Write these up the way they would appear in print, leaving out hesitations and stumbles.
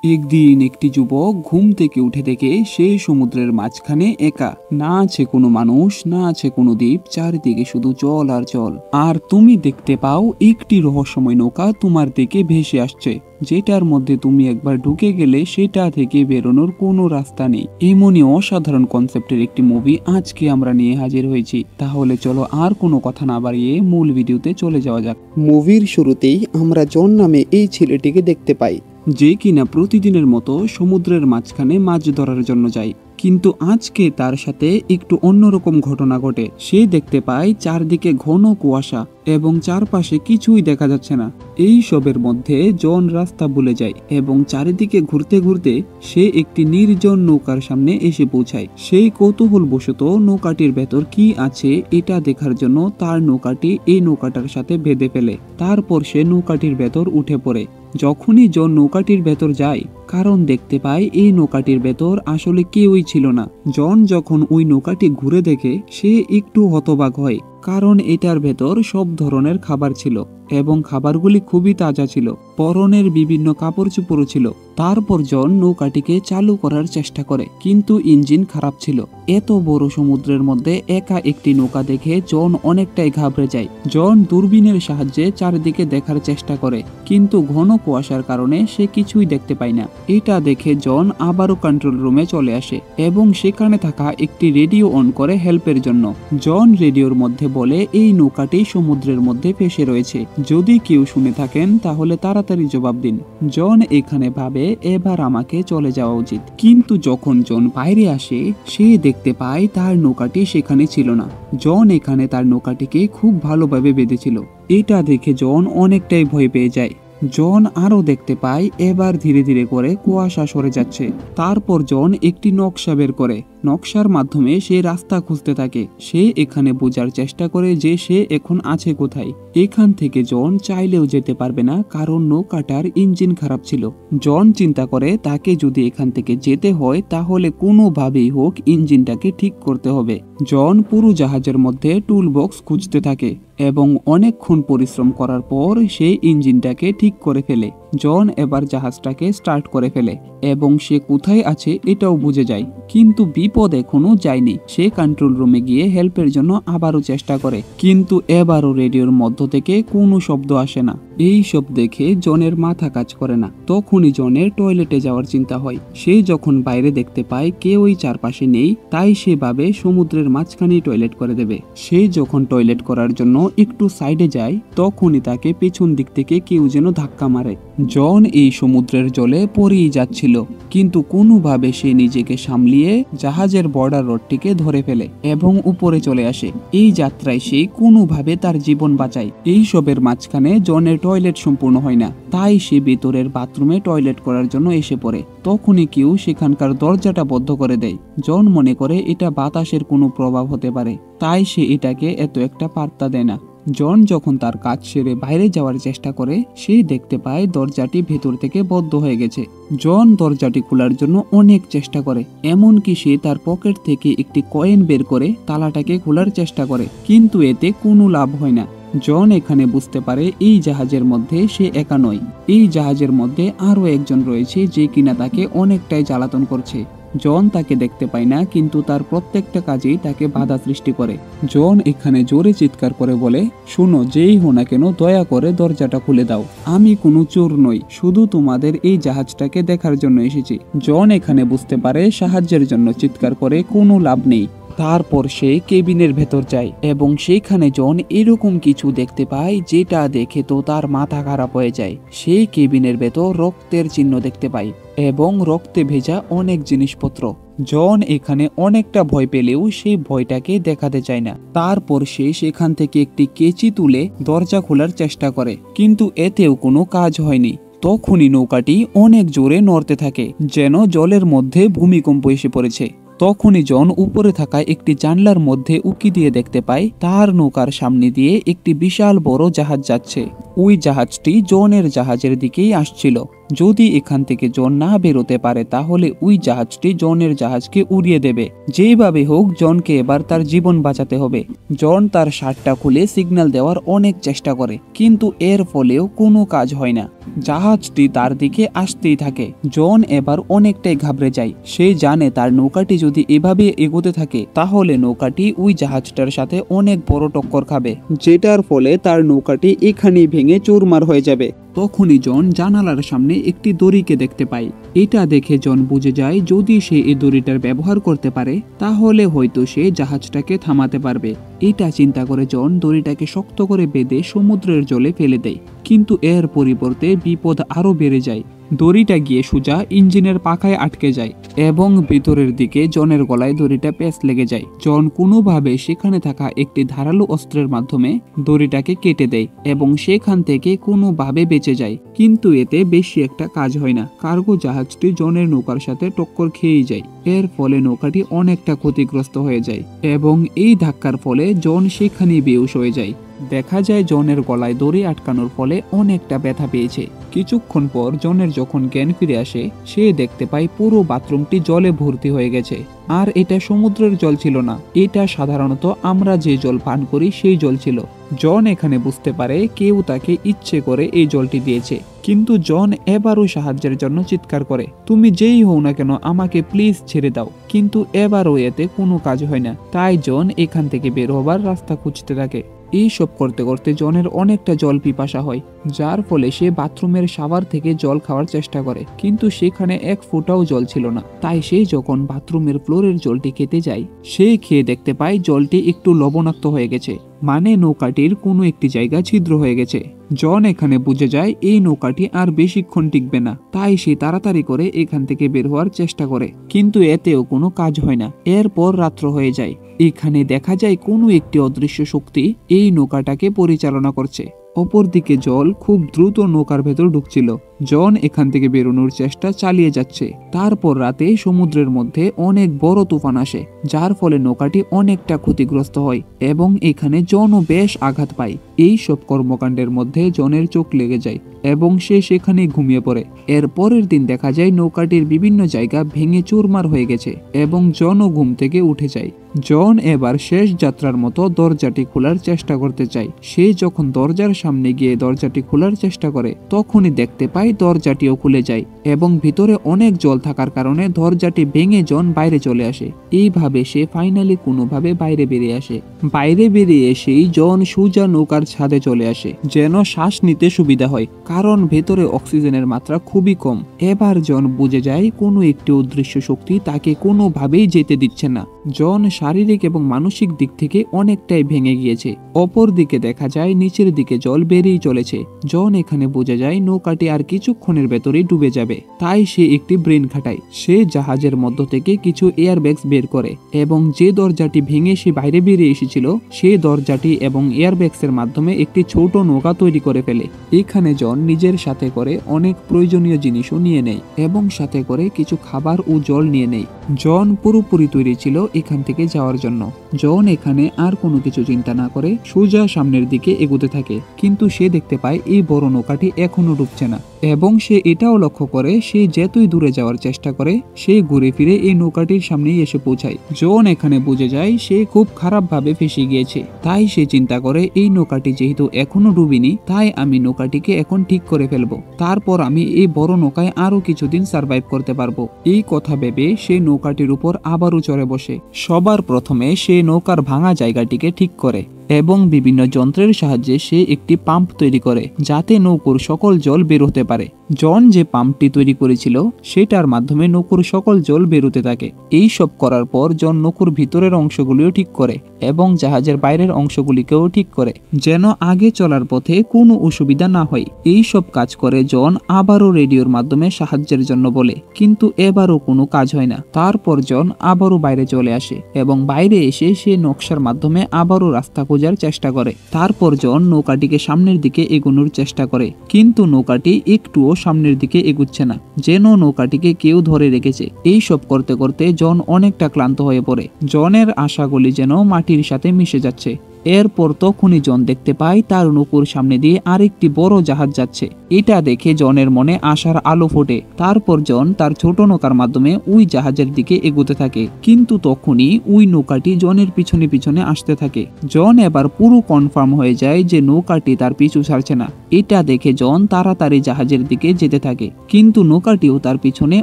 একদিন একটি যুবক ঘুম থেকে উঠে দেখে সে সমুদ্রের মাঝখানে একা। না আছে কোনো মানুষ, না আছে কোনো দ্বীপ, চারিদিকে শুধু জল আর জল। আর তুমি দেখতে পাও একটি রহস্যময় নৌকা তোমার দিকে ভেসে আসছে, যেটার মধ্যে তুমি একবার ঢুকে গেলে সেটা থেকে বেরোনোর কোনো রাস্তা নেই। এমনই অসাধারণ কনসেপ্টের একটি মুভি আজকে আমরা নিয়ে হাজির হয়েছি। তাহলে চলো আর কোনো কথা না বাড়িয়ে মূল ভিডিওতে চলে যাওয়া যাক। মুভির শুরুতেই আমরা জন নামে এই ছেলেটিকে দেখতে পাই, যে কিনা প্রতিদিনের মতো সমুদ্রের মাঝখানে মাছ ধরার জন্য যায়। কিন্তু আজকে তার সাথে একটু অন্যরকম ঘটনা ঘটে। সে দেখতে পায় চারদিকে ঘন কুয়াশা এবং চারপাশে কিছুই দেখা যাচ্ছে না। এই সবের মধ্যে জন রাস্তা ভুলে যায় এবং চারিদিকে ঘুরতে ঘুরতে সে একটি নির্জন নৌকার সামনে এসে পৌঁছায়। সেই কৌতূহলবশত নৌকাটির ভেতর কি আছে এটা দেখার জন্য তার নৌকাটি এই নৌকাটার সাথে বেঁধে ফেলে। তারপর সে নৌকাটির ভেতর উঠে পড়ে। যখনই জন নৌকাটির ভেতর যায়, কারণ দেখতে পায় এই নৌকাটির ভেতর আসলে কেউই ছিল না। জন যখন ওই নৌকাটি ঘুরে দেখে সে একটু হতবাক হয়, কারণ এটার ভেতর সব ধরনের খাবার ছিল এবং খাবারগুলি খুবই তাজা ছিল। পরনের বিভিন্ন কাপড় চোপড়ও ছিল। তারপর জন নৌকাটিকে চালু করার চেষ্টা করে, কিন্তু ইঞ্জিন খারাপ ছিল। এত বড় সমুদ্রের মধ্যে একা একটি নৌকা দেখে জন অনেকটাই ঘাবড়ে যায়। জন দূরবীনের সাহায্যে চারিদিকে দেখার চেষ্টা করে, কিন্তু ঘন কুয়াশার কারণে সে কিছুই দেখতে পায় না। এটা দেখে জন আবারও কন্ট্রোল রুমে চলে আসে এবং সেখানে থাকা একটি রেডিও অন করে হেল্পের জন্য। জন রেডিওর মধ্যে বলে এই নৌকাটি সমুদ্রের মধ্যে ফেসে রয়েছে, যদি কেউ শুনে থাকেন তাহলে তাড়াতাড়ি জবাব দিন। জন এখানে ভাবে এবার আমাকে চলে যাওয়া উচিত, কিন্তু যখন জন বাইরে আসে সে দেখতে পায় তার নৌকাটি সেখানে ছিল না। জন এখানে তার নৌকাটিকে খুব ভালোভাবে বেঁধেছিল। এটা দেখে জন অনেকটাই ভয় পেয়ে যায়। জন আরো দেখতে পায় এবার ধীরে ধীরে করে কুয়াশা সরে যাচ্ছে। তারপর জন একটি নকশা বের করে। নকশার মাধ্যমে সে রাস্তা খুঁজতে থাকে। সে এখানে বোঝার চেষ্টা করে যে সে এখন আছে কোথায়। এখান থেকে জন চাইলেও যেতে পারবে না, কারণ নৌকাটার ইঞ্জিন খারাপ ছিল। জন চিন্তা করে তাকে যদি এখান থেকে যেতে হয় তাহলে কোনোভাবেই হোক ইঞ্জিনটাকে ঠিক করতে হবে। জন পুরো জাহাজের মধ্যে টুল বক্স খুঁজতে থাকে এবং অনেকক্ষণ পরিশ্রম করার পর সে ইঞ্জিনটাকে ঠিক করে ফেলে। জন এবার জাহাজটাকে স্টার্ট করে ফেলে এবং সে কোথায় আছে এটাও বুঝে যায়, কিন্তু বিপদ এখনো যায়নি। সে কন্ট্রোল রুমে গিয়ে হেল্পের জন্য আবারও চেষ্টা করে, কিন্তু এবারও রেডিওর মধ্য থেকে কোনো শব্দ আসে না। এই সব দেখে জনের মাথা কাজ করে না। তখনই জনের টয়লেটে যাওয়ার চিন্তা হয়। সে যখন বাইরে দেখতে পায় কেউই চারপাশে নেই, তাই সে ভাবে সমুদ্রের মাঝখানেই টয়লেট করে দেবে। সে যখন টয়লেট করার জন্য একটু সাইডে যায়, তখনই তাকে পেছন দিক থেকে কেউ যেন ধাক্কা মারে। জন এই সমুদ্রের জলে পড়েই যাচ্ছিল, কিন্তু কোনোভাবে সে নিজেকে সামলিয়ে জাহাজের বর্ডার রডটিকে ধরে ফেলে এবং উপরে চলে আসে। এই যাত্রায় সে কোনোভাবে তার জীবন বাঁচায়। এই সবের মাঝখানে জনের টয়লেট সম্পূর্ণ হয় না, তাই সে ভেতরের বাথরুমে টয়লেট করার জন্য এসে পড়ে। তখনই কেউ সেখানকার দরজাটা বন্ধ করে দেয়। জন মনে করে এটা বাতাসের কোনো প্রভাব হতে পারে, তাই সে এটাকে এত একটা পাত্তা দেয় না। জন যখন তার কাজ সেরে বাইরে যাওয়ার চেষ্টা করে, সে দেখতে পায় দরজাটি ভেতর থেকে বদ্ধ হয়ে গেছে। জন দরজাটি খোলার জন্য অনেক চেষ্টা করে, এমনকি সে তার পকেট থেকে একটি কয়েন বের করে তালাটাকে খোলার চেষ্টা করে, কিন্তু এতে কোনো লাভ হয় না। জন এখানে বুঝতে পারে এই জাহাজের মধ্যে সে একা নয়। এই জাহাজের মধ্যে আরো একজন রয়েছে যে কিনা তাকে অনেকটাই জ্বালাতন করছে। জন তাকে দেখতে পায় না, কিন্তু তার প্রত্যেকটা কাজেই তাকে বাধা সৃষ্টি করে। জন এখানে জোরে চিৎকার করে বলে, শোনো, যেই হো না কেন দয়া করে দরজাটা খুলে দাও। আমি কোনো চোর নই, শুধু তোমাদের এই জাহাজটাকে দেখার জন্য এসেছি। জন এখানে বুঝতে পারে সাহায্যের জন্য চিৎকার করে কোনো লাভ নেই। তারপর সে কেবিনের ভেতর যায় এবং সেখানে জন এরকম কিছু দেখতে পায় যেটা দেখে তো তার মাথা খারাপ হয়ে যায়। সে কেবিনের ভেতর রক্তের চিহ্ন দেখতে পায় এবং রক্তে ভেজা অনেক জিনিসপত্র। জন এখানে অনেকটা ভয় পেলেও সেই ভয়টাকে দেখাতে চায় না। তারপর সে সেখান থেকে একটি কেচি তুলে দরজা খোলার চেষ্টা করে, কিন্তু এতেও কোনো কাজ হয়নি। তখনই নৌকাটি অনেক জোরে নড়তে থাকে, যেন জলের মধ্যে ভূমিকম্প এসে পড়েছে। তখনই জন উপরে থাকা একটি জানলার মধ্যে উকি দিয়ে দেখতে পায় তার নৌকার সামনে দিয়ে একটি বিশাল বড় জাহাজ যাচ্ছে। ওই জাহাজটি জনের জাহাজের দিকেই আসছিল। যদি এখান থেকে জন না বেরোতে পারে তাহলে ওই জাহাজটি জনের জাহাজকে উড়িয়ে দেবে। যেভাবে হোক জনকে এবার তার জীবন বাঁচাতে হবে। জন তার শার্টটা খুলে সিগন্যাল দেওয়ার অনেক চেষ্টা করে, কিন্তু এর ফলেও কোনো কাজ হয় না। জাহাজটি তার দিকে আসতেই থাকে। জন এবার অনেকটাই ঘাবড়ে যায়। সে জানে তার নৌকাটি যদি এভাবে এগোতে থাকে তাহলে নৌকাটি ওই জাহাজটার সাথে অনেক বড় টক্কর খাবে, যেটার ফলে তার নৌকাটি এখানেই ভেঙে চুরমার হয়ে যাবে। তখনই জন জানালার সামনে একটি দড়িকে দেখতে পায়। এটা দেখে জন বুঝে যায় যদি সে এই দড়িটার ব্যবহার করতে পারে তাহলে হয়তো সে জাহাজটাকে থামাতে পারবে। এটা চিন্তা করে জন দড়িটাকে শক্ত করে বেঁধে সমুদ্রের জলে ফেলে দেয়, কিন্তু এর পরিবর্তে বিপদ আরো বেড়ে যায়। দড়িটা গিয়ে সোজা ইঞ্জিনের পাখায় আটকে যায় এবং ভিতরের দিকে জনের গলায় দড়িটা পেঁচ লেগে যায়। জন কোনোভাবে সেখানে থাকা একটি ধারালো অস্ত্রের মাধ্যমে দড়িটাকে কেটে দেয় এবং সেখান থেকে কোনোভাবে বেঁচে যায়, কিন্তু এতে বেশি একটা কাজ হয় না। কার্গো জাহাজটি জনের নৌকার সাথে টক্কর খেয়েই যায়। এর ফলে নৌকাটি অনেকটা ক্ষতিগ্রস্ত হয়ে যায় এবং এই ধাক্কার ফলে জন সেখানেই বেহুশ হয়ে যায়। দেখা যায় জনের গলায় দড়ি আটকানোর ফলে অনেকটা ব্যথা পেয়েছে। কিছুক্ষণ পর জনের যখন জ্ঞান ফিরে আসে সে দেখতে পায় পুরো বাথরুমটি জলে ভর্তি হয়ে গেছে। আর এটা সমুদ্রের জল ছিল না, এটা সাধারণত আমরা যে জল পান করি সেই জল ছিল। জন এখানে বুঝতে পারে কেউ তাকে ইচ্ছে করে এই জলটি দিয়েছে, কিন্তু জন এবারও সাহায্যের জন্য চিৎকার করে, তুমি যেই হও না কেন আমাকে প্লিজ ছেড়ে দাও। কিন্তু এবারও এতে কোনো কাজ হয় না। তাই জন এখান থেকে বের হবার রাস্তা খুঁজতে থাকে। এইসব করতে করতে জনের অনেকটা জল পিপাসা হয়, যার ফলে সে বাথরুমের শাওয়ার থেকে জল খাওয়ার চেষ্টা করে, কিন্তু সেখানে এক ফোঁটাও জল ছিল না। তাই সে যখন বাথরুমের ফ্লোরের জলটি খেতে যায় সে খেয়ে দেখতে পায় জলটি একটু লবণাক্ত হয়ে গেছে, মানে নৌকাটির কোনো একটি জায়গা ছিদ্র হয়ে গেছে। জন এখানে বুঝে যায় এই নৌকাটি আর বেশিক্ষণ টিকবে না, তাই সে তাড়াতাড়ি করে এখান থেকে বের হওয়ার চেষ্টা করে, কিন্তু এতেও কোনো কাজ হয় না। এরপর রাত্র হয়ে যায়। এখানে দেখা যায় কোনো একটি অদৃশ্য শক্তি এই নৌকাটাকে পরিচালনা করছে। অপরদিকে জল খুব দ্রুত নৌকার ভেতর ঢুকছিল। জন এখান থেকে বেরোনোর চেষ্টা চালিয়ে যাচ্ছে। তারপর রাতে সমুদ্রের মধ্যে অনেক বড় তুফান আসে, যার ফলে নৌকাটি অনেকটা ক্ষতিগ্রস্ত হয় এবং এখানে জনও বেশ আঘাত পায়। এই সব কর্মকাণ্ডের মধ্যে জনের চোখ লেগে যায় এবং সে সেখানে ঘুমিয়ে পড়ে। এর পরের দিন দেখা যায় নৌকাটির বিভিন্ন জায়গা ভেঙে চুরমার হয়ে গেছে এবং জনও ঘুম থেকে উঠে যায়। জন এবার শেষ যাত্রার মতো দরজাটি খোলার চেষ্টা করতে চায়। সে যখন দরজার সামনে গিয়ে দরজাটি খোলার চেষ্টা করে তখনই দেখতে পায় দরজাটিও খুলে যায় এবং ভিতরে অনেক জল থাকার কারণে দরজাটি ভেঙে জন বাইরে চলে আসে। এইভাবে সে ফাইনালি কোনোভাবে বাইরে বেরিয়ে আসে। বাইরে বেরিয়ে এসেই জন সোজা নৌকার ছাদে চলে আসে, যেন শ্বাস নিতে সুবিধা হয়, কারণ ভেতরে অক্সিজেনের মাত্রা খুবই কম। এবার জন বুঝে যায় কোনো একটি অদৃশ্য শক্তি তাকে কোনোভাবেই যেতে দিচ্ছে না। জন শারীরিক এবং মানসিক দিক থেকে অনেকটাই ভেঙে গিয়েছে। অপর দিকে দেখা যায় নিচের দিকে জল বেরিয়ে চলেছে। জন এখানে বুঝে যায় নৌকাটি আর কিছুক্ষণের ভেতরেই ডুবে যাবে। তাই সে একটি ব্রেন খাটায়। সে জাহাজের মধ্য থেকে কিছু এয়ারব্যাগস বের করে এবং যে দরজাটি ভেঙে সে বাইরে বেরিয়ে এসেছিল সেই দরজাটি এবং এয়ারব্যাগসের মাধ্যমে একটি ছোট নৌকা তৈরি করে ফেলে। এখানে জন নিজের সাথে করে অনেক প্রয়োজনীয় জিনিসও নিয়ে নেয় এবং সাথে করে কিছু খাবার ও জল নিয়ে নেয়। জন পুরোপুরি তৈরি ছিল এখান থেকে যাওয়ার জন্য। জন এখানে আর কোনো কিছু চিন্তা না করে সোজা সামনের দিকে এগোতে থাকে, কিন্তু সে দেখতে পায় এই বড় নৌকাটি এখনো ডুবছে না এবং সে এটাও লক্ষ্য করে সে যতই দূরে যাওয়ার চেষ্টা করে সে ঘুরে ফিরে এই নৌকাটির সামনেই এসে পৌঁছায়। জন এখানে বুঝে যায় সে খুব খারাপভাবে ফেঁসে গিয়েছে। তাই সে চিন্তা করে এই নৌকাটি যেহেতু এখনো ডুবিনি তাই আমি নৌকাটিকে এখন ঠিক করে ফেলবো, তারপর আমি এই বড় নৌকায় আরো কিছুদিন সার্ভাইভ করতে পারবো। এই কথা ভেবে সে নৌকাটির উপর আবারও চড়ে বসে। সবার প্রথমে সে নৌকার ভাঙা জায়গাটিকে ঠিক করে এবং বিভিন্ন যন্ত্রের সাহায্যে সে একটি পাম্প তৈরি করে যাতে নৌকোর সকল জল বের হতে পারে। জন যে পাম্পটি তৈরি করেছিল সেটার মাধ্যমে নৌকোর সকল জল বেরোতে থাকে। এই সব করার পর জন নৌকোর ভিতরের অংশগুলিও ঠিক করে এবং জাহাজের বাইরের অংশগুলিকেও ঠিক করে, যেন আগে চলার পথে কোনো অসুবিধা না হয়। এই সব কাজ করে জন আবারও রেডিওর মাধ্যমে সাহায্যের জন্য বলে, কিন্তু এবারও কোনো কাজ হয় না। তারপর জন আবারও বাইরে চলে আসে এবং বাইরে এসে সে নকশার মাধ্যমে আবারও রাস্তা খোঁজার চেষ্টা করে। তারপর জন নৌকাটিকে সামনের দিকে এগোনোর চেষ্টা করে, কিন্তু নৌকাটি একটুও সামনের দিকে এগুচ্ছে না, যেন নৌকাটিকে কেউ ধরে রেখেছে। এই সব করতে করতে জন অনেকটা ক্লান্ত হয়ে পড়ে। জনের আশাগুলি যেন মাটির সাথে মিশে যাচ্ছে। এরপর তখনই জন দেখতে পায় তার নৌকোর সামনে দিয়ে আরেকটি বড় জাহাজ যাচ্ছে। এটা দেখে জনের মনে আশার আলো ফোটে। তারপর জন তার ছোট নৌকার মাধ্যমে ওই জাহাজের দিকে এগোতে থাকে, কিন্তু তখনই ওই নৌকাটি জনের পিছনে পিছনে আসতে থাকে। জন এবার পুরো কনফার্ম হয়ে যায় যে নৌকাটি তার পিছু ছাড়ছে না। এটা দেখে জন তাড়াতাড়ি জাহাজের দিকে যেতে থাকে, কিন্তু নৌকাটিও তার পিছনে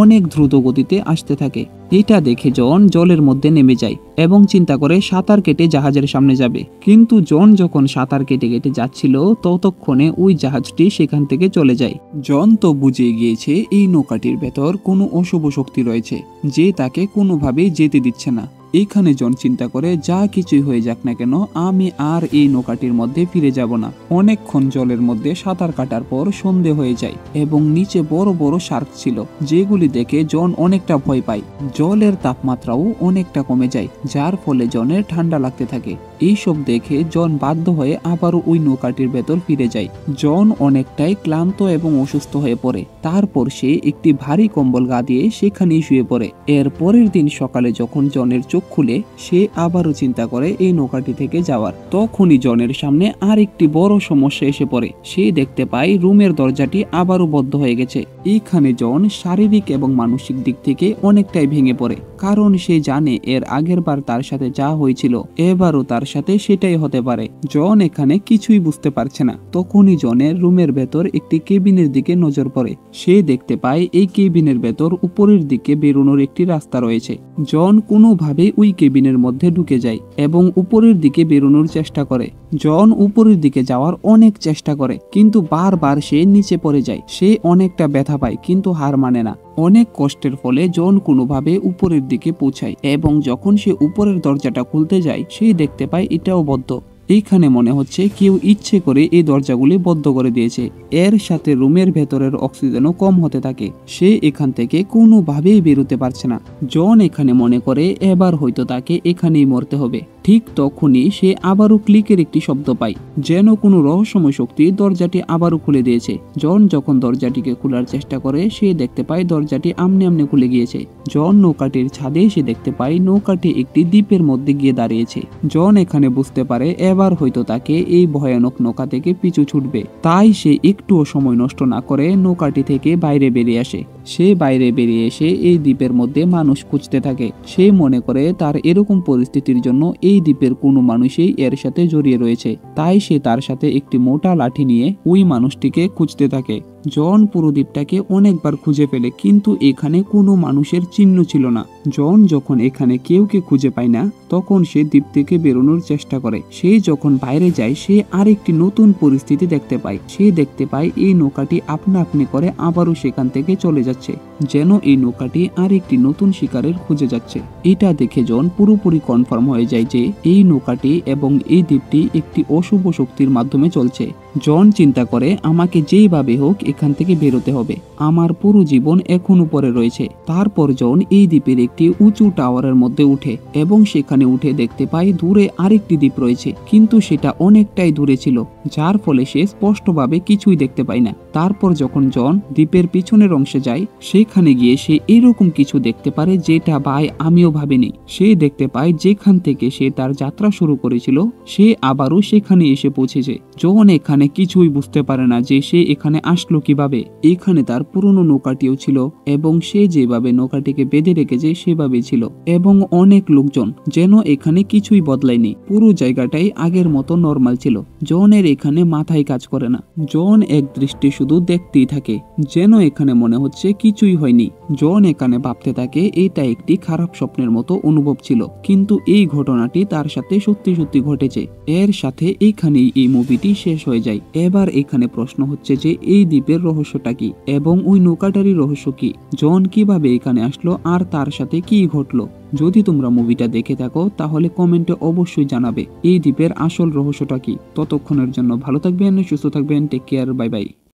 অনেক দ্রুত গতিতে আসতে থাকে। এটা দেখে জন জলের মধ্যে নেমে যায় এবং চিন্তা করে সাঁতার কেটে জাহাজের সামনে যাবে। কিন্তু জন যখন সাঁতার কেটে কেটে যাচ্ছিল ততক্ষণে ওই জাহাজটি সেখান থেকে চলে যায়। জন তো বুঝে গিয়েছে এই নৌকাটির ভেতর কোনো অশুভ শক্তি রয়েছে, যে তাকে কোনোভাবেই যেতে দিচ্ছে না। এখানে জন চিন্তা করে যা কিছুই হয়ে যাক না কেন আমি আর এই নৌকাটির মধ্যে ফিরে যাব না। অনেকক্ষণ জলের মধ্যে সাঁতার কাটার পর সন্ধে হয়ে যায় এবং নিচে বড় বড় শার্ক ছিল, যেগুলি দেখে জন অনেকটা ভয় পায়। জলের তাপমাত্রাও অনেকটা কমে যায়, যার ফলে জনের ঠান্ডা লাগতে থাকে। এইসব দেখে জন বাধ্য হয়ে আবারও ওই নৌকাটির ভেতর ফিরে যায়। জন অনেকটাই ক্লান্ত এবং অসুস্থ হয়ে পড়ে। তারপর সে একটি ভারী কম্বল গা দিয়ে সেখানেই শুয়ে পড়ে। এর পরের দিন সকালে যখন জনের চোখ খুলে সে আবারও চিন্তা করে এই নৌকাটি থেকে যাওয়ার। তখনই জনের সামনে আর একটি বড় সমস্যা এসে পড়ে। সে দেখতে পায় রুমের দরজাটি আবারও বদ্ধ হয়ে গেছে। এইখানে জন শারীরিক এবং মানসিক দিক থেকে অনেকটাই ভেঙে পড়ে, কারণ সে জানে এর আগের বার তার সাথে যা হয়েছিল এবারও তার সাথে সেটাই হতে পারে। জন এখানে কিছুই বুঝতে পারছে না। তখনই জনের রুমের ভেতর একটি কেবিনের দিকে নজর পড়ে। সে দেখতে পায় এই কেবিনের ভেতর উপরের দিকে বেরোনোর একটি রাস্তা রয়েছে। জন কোনোভাবে ওই কেবিনের মধ্যে ঢুকে যায় এবং উপরের দিকে বেরোনোর চেষ্টা করে। জন উপরের দিকে যাওয়ার অনেক চেষ্টা করে, কিন্তু বারবার সে নিচে পড়ে যায়। সে অনেকটা ব্যথা পায়, কিন্তু হার মানে না। অনেক কষ্টের ফলে জন কোনোভাবে উপরের দিকে পৌঁছায় এবং যখন সে উপরের দরজাটা খুলতে যায় সে দেখতে পায় এটাও বদ্ধ। এইখানে মনে হচ্ছে কেউ ইচ্ছে করে এই দরজাগুলি বন্ধ করে দিয়েছে। এর সাথে রুমের ভেতরের অক্সিজেনও কম হতে থাকে। সে এখান থেকে কোনোভাবেই বেরোতে পারছে না। জন এখানে মনে করে এবার হয়তো তাকে এখানেই মরতে হবে। ঠিক তখনই সে আবারও ক্লিকের একটি শব্দ পায়, যেন কোনো রহস্যময় শক্তি দরজাটি আবারও খুলে দিয়েছে। জন যখন দরজাটিকে খোলার চেষ্টা করে সে দেখতে পায় দরজাটি আমনে আমনে খুলে গিয়েছে। জন নৌকাটির ছাদে এসে দেখতে পায় নৌকাটি একটি দ্বীপের মধ্যে গিয়ে দাঁড়িয়েছে। জন এখানে বুঝতে পারে এবার হয়তো তাকে এই ভয়ানক নৌকা থেকে পিছু ছুটবে। তাই সে একটুও সময় নষ্ট না করে নৌকাটি থেকে বাইরে বেরিয়ে আসে। সে বাইরে বেরিয়ে এসে এই দ্বীপের মধ্যে মানুষ খুঁজতে থাকে। সে মনে করে তার এরকম পরিস্থিতির জন্য এই দ্বীপের কোনো মানুষই এর সাথে জড়িয়ে রয়েছে। তাই সে তার সাথে একটি মোটা লাঠি নিয়ে ওই মানুষটিকে খুঁজতে থাকে। জন পুরো দ্বীপটাকে অনেকবার খুঁজে ফেলে, কিন্তু এখানে কোনো মানুষের চিহ্ন ছিল না। জন যখন এখানে কেউকে খুঁজে পায় না তখন সে দ্বীপ থেকে বেরোনোর চেষ্টা করে। সে যখন বাইরে যায় সে আরেকটি নতুন পরিস্থিতি দেখতে পায়। সে দেখতে পায় এই নৌকাটি আপনা আপনি করে আবারও সেখান থেকে চলে যাচ্ছে, যেন এই নৌকাটি আরেকটি নতুন শিকারের খুঁজে যাচ্ছে। এটা দেখে জন পুরোপুরি কনফার্ম হয়ে যায় যে এই নৌকাটি এবং এই দ্বীপটি একটি অশুভ শক্তির মাধ্যমে চলছে। জন চিন্তা করে আমাকে যেইভাবে হোক এখান থেকে বেরোতে হবে, আমার পুরো জীবন এখন উপরে রয়েছে। তারপর জন এই দ্বীপের একটি উঁচু টাওয়ারের মধ্যে উঠে এবং সেখানে উঠে দেখতে পায় দূরে আরেকটি দ্বীপ রয়েছে, কিন্তু সেটা অনেকটাই দূরে ছিল, যার ফলে সে স্পষ্টভাবে কিছুই দেখতে পায় না। তারপর যখন জন দ্বীপের পিছনের অংশে যায় সেখানে গিয়ে সে এরকম কিছু দেখতে পারে যেটা ভাই আমিও ভাবিনি। সে দেখতে পায় যেখান থেকে সে তার যাত্রা শুরু করেছিল সে আবারও সেখানে এসে পৌঁছেছে। জন এখানে কিছুই বুঝতে পারে না যে সে এখানে আসলো কিভাবে। এখানে তার পুরনো নৌকাটিও ছিল এবং সে যেভাবে নৌকাটিকে বেঁধে রেখেছে সেভাবে ছিল, এবং অনেক লোকজন, যেন এখানে কিছুই বদলায়নি। পুরো জায়গাটাই আগের মতো নরমাল ছিল। জনের এখানে মাথায় কাজ করে না। জন এক দৃষ্টি শুধু দেখতেই থাকে, যেন এখানে মনে হচ্ছে কিছুই হয়নি। জন এখানে ভাবতে থাকে এটা একটি খারাপ স্বপ্নের মতো অনুভব ছিল, কিন্তু এই ঘটনাটি তার সাথে সত্যি সত্যি ঘটেছে। এর সাথে এইখানেই এই মুভিটি শেষ হয়ে যায়। এবার এখানে প্রশ্ন হচ্ছে যে এই দ্বীপের রহস্যটা কি এবং ওই নৌকাটারই রহস্য কি? জন কিভাবে এখানে আসলো আর তার সাথে কি ঘটলো? যদি তোমরা মুভিটা দেখে থাকো তাহলে কমেন্টে অবশ্যই জানাবে এই দ্বীপের আসল রহস্যটা কি। ততক্ষণের জন্য ভালো থাকবেন, সুস্থ থাকবেন, টেক কেয়ার, বাই বাই।